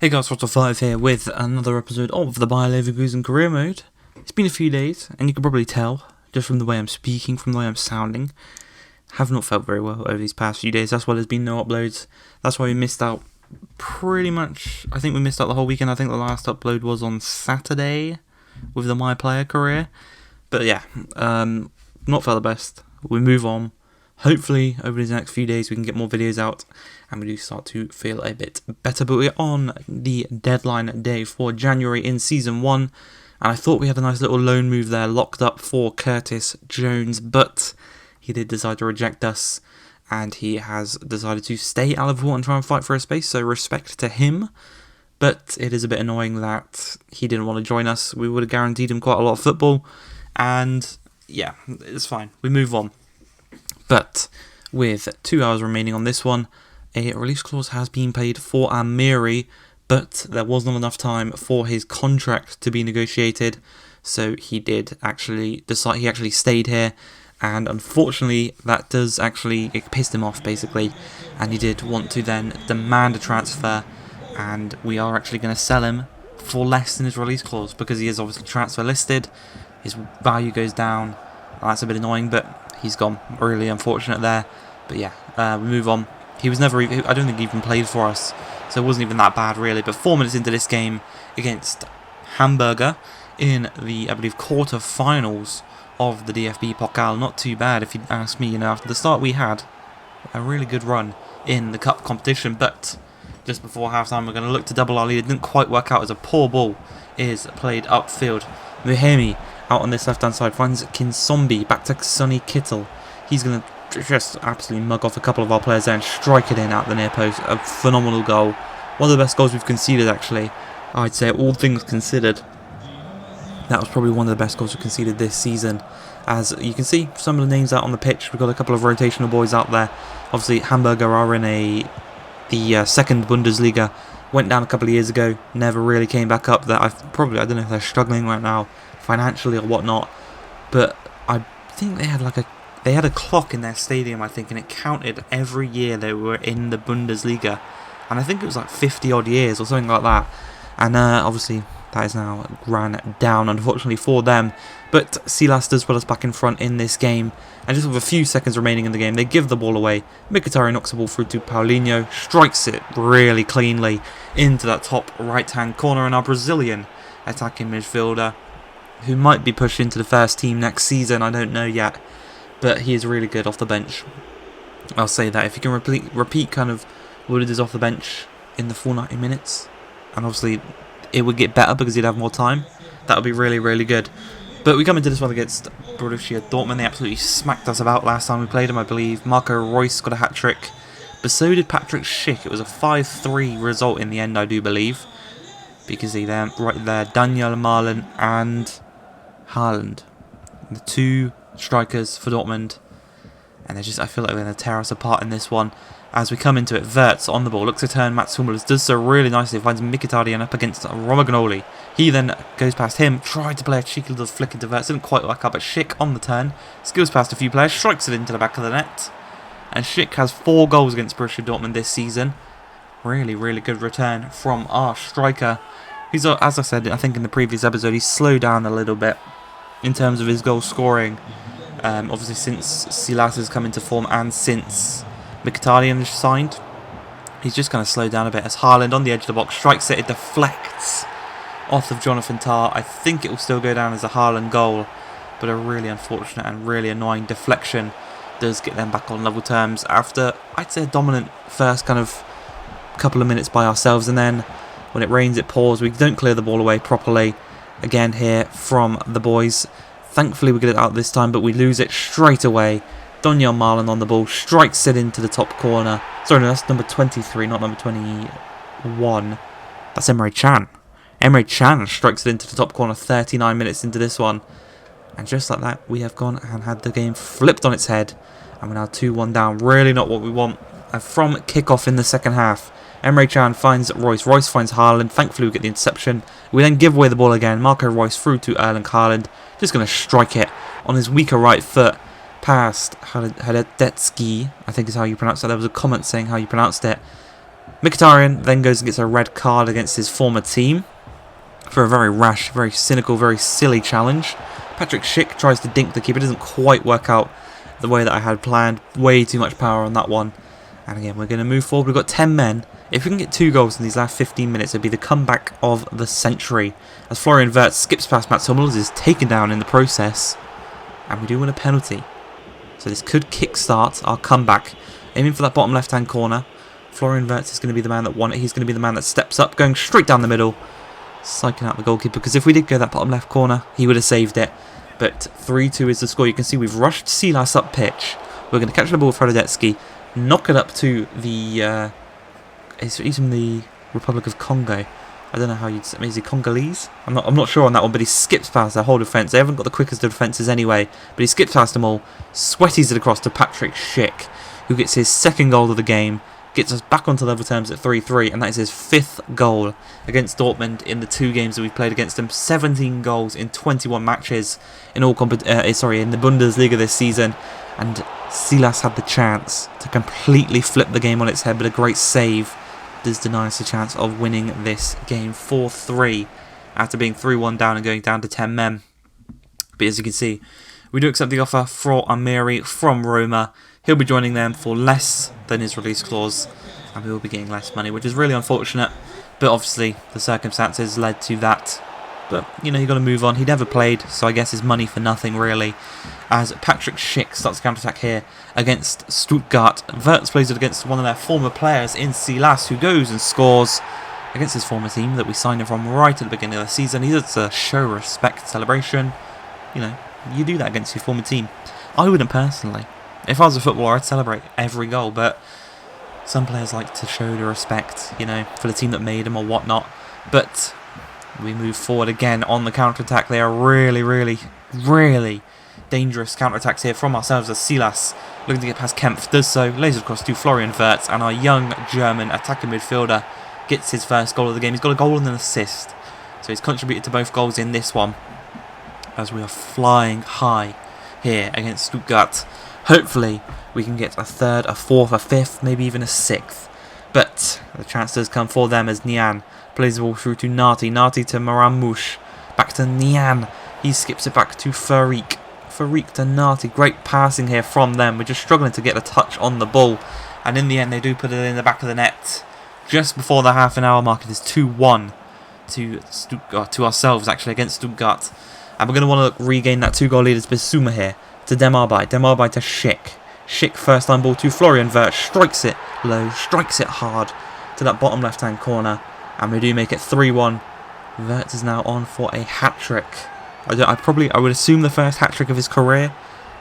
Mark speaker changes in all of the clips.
Speaker 1: Hey guys, Rotter5 here with another episode of the Leverkusen career mode. It's been a few days, and you can probably tell, just from the way I'm speaking, from the way I'm sounding, have not felt very well over these past few days. That's why there's been no uploads. That's why we missed out pretty much. I think we missed out the whole weekend. I think the last upload was on Saturday with the My Player career. But yeah, not felt the best. We move on. Hopefully, over these next few days, we can get more videos out and we do start to feel a bit better. But we're on the deadline day for January in Season 1. And I thought we had a nice little loan move there locked up for Curtis Jones. But he did decide to reject us. And he has decided to stay at Liverpool and try and fight for a space. So respect to him. But it is a bit annoying that he didn't want to join us. We would have guaranteed him quite a lot of football. And yeah, it's fine. We move on. But with 2 hours remaining on this one, a release clause has been paid for Amiri, but there was not enough time for his contract to be negotiated, so he did actually decide. He actually stayed here, and unfortunately, that does actually, it pissed him off basically, and he did want to then demand a transfer, and we are actually going to sell him for less than his release clause because he is obviously transfer listed. His value goes down. That's a bit annoying, but he's gone. Really unfortunate there. But yeah, we move on. He was never even, I don't think he even played for us, so it wasn't even that bad really. But 4 minutes into this game against Hamburger in the, I believe, quarter-finals of the DFB Pokal, not too bad if you ask me. You know, after the start we had a really good run in the cup competition, but just before half-time we're going to look to double our lead. It didn't quite work out as a poor ball is played upfield. Muhemi out on this left-hand side finds Kinsombi back to Sonny Kittel. He's going to just absolutely mug off a couple of our players there and strike it in at the near post. A phenomenal goal. One of the best goals we've conceded, actually. I'd say, all things considered, that was probably one of the best goals we've conceded this season. As you can see, some of the names out on the pitch. We've got a couple of rotational boys out there. Obviously, Hamburger are in the second Bundesliga. Went down a couple of years ago. Never really came back up. I don't know if they're struggling right now financially or whatnot, but I think they had a clock in their stadium, I think, and it counted every year they were in the Bundesliga, and I think it was like 50 odd years or something like that. And obviously that is now ran down, unfortunately for them. But Silas does put us back in front in this game, and just with a few seconds remaining in the game, they give the ball away. Mkhitaryan knocks the ball through to Paulinho, strikes it really cleanly into that top right hand corner, and our Brazilian attacking midfielder, who might be pushed into the first team next season, I don't know yet, but he is really good off the bench. I'll say that. If you can repeat kind of what it is off the bench in the full 90 minutes, and obviously it would get better because he'd have more time, that would be really, really good. But we come into this one against Borussia Dortmund. They absolutely smacked us about last time we played them, I believe. Marco Reus got a hat-trick, but so did Patrick Schick. It was a 5-3 result in the end, I do believe, because right there, Daniel Malen and Haaland, the two strikers for Dortmund, and I feel like they're going to tear us apart in this one. As we come into it, Wirtz on the ball, looks to turn Mats Hummels, does so really nicely, finds Mkhitaryan up against Romagnoli. He then goes past him, tried to play a cheeky little flick into Wirtz, didn't quite work out, but Schick on the turn, skills past a few players, strikes it into the back of the net, and Schick has 4 goals against Borussia Dortmund this season. Really, really good return from our striker. He's, as I said, I think in the previous episode, he's slowed down a little bit in terms of his goal scoring. Obviously, since Silas has come into form and since Mkhitaryan is signed, he's just kind of slowed down a bit. As Haaland on the edge of the box strikes it, it deflects off of Jonathan Tah. I think it will still go down as a Haaland goal, but a really unfortunate and really annoying deflection does get them back on level terms after, I'd say, a dominant first kind of couple of minutes by ourselves, and then when it rains it pours. We don't clear the ball away properly again here from the boys. Thankfully we get it out this time, but we lose it straight away. Daniel Malen on the ball, strikes it into the top corner. Sorry, no, that's number 23, not number 21. That's Emre Can. Emre Can strikes it into the top corner 39 minutes into this one. And just like that, we have gone and had the game flipped on its head, and we're now 2-1 down. Really not what we want. From kickoff in the second half, Emre Can finds Reus. Reus finds Haaland. Thankfully, we get the interception. We then give away the ball again. Marco Reus through to Erling Haaland. Just going to strike it on his weaker right foot past Hradetsky, I think is how you pronounce it. There was a comment saying how you pronounced it. Mkhitaryan then goes and gets a red card against his former team for a very rash, very cynical, very silly challenge. Patrick Schick tries to dink the keeper. It doesn't quite work out the way that I had planned. Way too much power on that one. And again, we're going to move forward. We've got 10 men. If we can get 2 goals in these last 15 minutes, it'd be the comeback of the century. As Florian Wirtz skips past Mats Hummels, is taken down in the process. And we do win a penalty. So this could kickstart our comeback. Aiming for that bottom left-hand corner. Florian Wirtz is going to be the man that won it. He's going to be the man that steps up, going straight down the middle. Psyching out the goalkeeper, because if we did go that bottom left corner, he would have saved it. But 3-2 is the score. You can see we've rushed Silas up pitch. We're going to catch the ball with Radetsky, knock it up to the... he's from the Republic of Congo. I don't know how you'd say. Is he Congolese? I'm not sure on that one, but he skips past their whole defence. They haven't got the quickest of defences anyway, but he skips past them all, sweaties it across to Patrick Schick, who gets his 2nd goal of the game, gets us back onto level terms at 3-3, and that is his 5th goal against Dortmund in the 2 games that we've played against them. 17 goals in 21 matches in in the Bundesliga this season, and Silas had the chance to completely flip the game on its head, but a great save does deny us a chance of winning this game 4-3 after being 3-1 down and going down to 10 men. But as you can see, we do accept the offer for Amiri from Roma. He'll be joining them for less than his release clause, and we will be getting less money, which is really unfortunate, but obviously the circumstances led to that. But, you know, you've got to move on. He never played, so I guess it's money for nothing, really. As Patrick Schick starts the counter-attack here against Stuttgart. Wirtz plays it against one of their former players in Silas, who goes and scores against his former team that we signed him from right at the beginning of the season. He does a show respect celebration. You know, you do that against your former team. I wouldn't personally. If I was a footballer, I'd celebrate every goal, but some players like to show the respect, you know, for the team that made them or whatnot. But we move forward again on the counter-attack. They are really, really, really dangerous counter-attacks here from ourselves as Silas, looking to get past Kempf, does so, lays it across to Florian Wirtz, and our young German attacking midfielder gets his 1st goal of the game. He's got a goal and an assist, so he's contributed to both goals in this one, as we are flying high here against Stuttgart. Hopefully we can get a 3rd, a 4th, a 5th, maybe even a 6th, but the chance does come for them as Nian plays the ball through to Nati to Maramouche, back to Nian, he skips it back to Farik to Nati. Great passing here from them. We're just struggling to get a touch on the ball, and in the end they do put it in the back of the net just before the half-an-hour mark. It is 2-1 to Stuttgart, to ourselves actually, against Stuttgart, and we're going to want to regain that 2-goal lead as Bissouma here to Demarbay to Schick. Schick first line ball to Florian Wirtz, strikes it low, strikes it hard to that bottom left-hand corner, and we do make it 3-1. Wirtz is now on for a hat-trick. I would assume the first hat-trick of his career.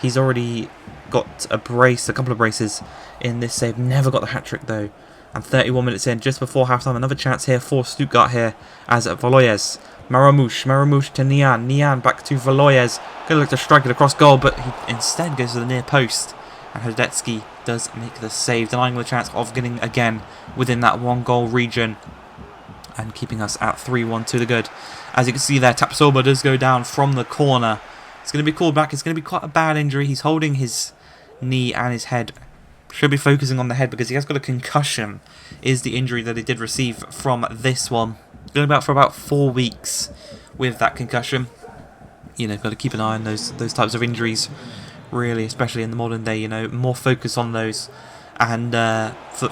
Speaker 1: He's already got a couple of braces in this save. Never got the hat-trick though. And 31 minutes in, just before half-time, another chance here for Stuttgart here as Valoyes. Maramouche to Nian back to Valoyes. Going to look to strike it across goal, but he instead goes to the near post. And Radetsky does make the save, denying the chance of getting again within that 1-goal region, and keeping us at 3-1 to the good. As you can see there, Tapsoba does go down from the corner. It's going to be called back. It's going to be quite a bad injury. He's holding his knee and his head. Should be focusing on the head because he has got a concussion, is the injury that he did receive from this one. Going about for about 4 weeks with that concussion. You know, got to keep an eye on those types of injuries, really, especially in the modern day. You know, more focus on those, and for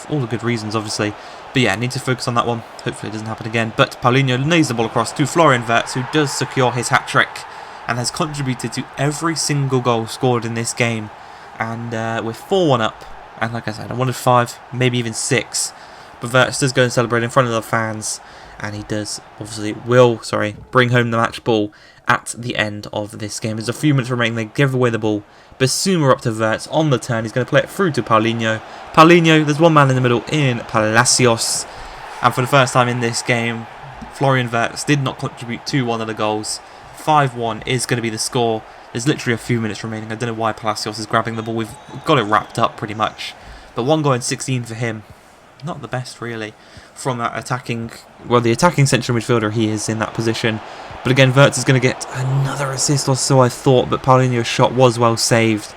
Speaker 1: all the good reasons, obviously. But yeah, need to focus on that one. Hopefully it doesn't happen again. But Paulinho lays the ball across to Florian Wirtz, who does secure his hat-trick and has contributed to every single goal scored in this game. And we're 4-1 up. And like I said, I wanted 5, maybe even 6. But Wirtz does go and celebrate in front of the fans. And he does, bring home the match ball at the end of this game. There's a few minutes remaining. They give away the ball. Bissouma up to Wirtz on the turn. He's going to play it through to Paulinho. There's one man in the middle in Palacios. And for the first time in this game, Florian Wirtz did not contribute to one of the goals. 5-1 is going to be the score. There's literally a few minutes remaining. I don't know why Palacios is grabbing the ball. We've got it wrapped up pretty much. But 1 goal in 16 for him. Not the best, really, from that the attacking central midfielder he is in that position. But again, Wirtz is going to get another assist, or so I thought, but Paulinho's shot was well saved.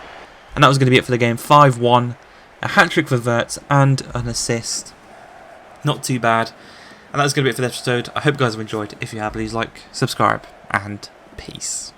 Speaker 1: And that was going to be it for the game. 5-1, a hat-trick for Wirtz and an assist. Not too bad. And that's going to be it for the episode. I hope you guys have enjoyed. If you have, please like, subscribe, and peace.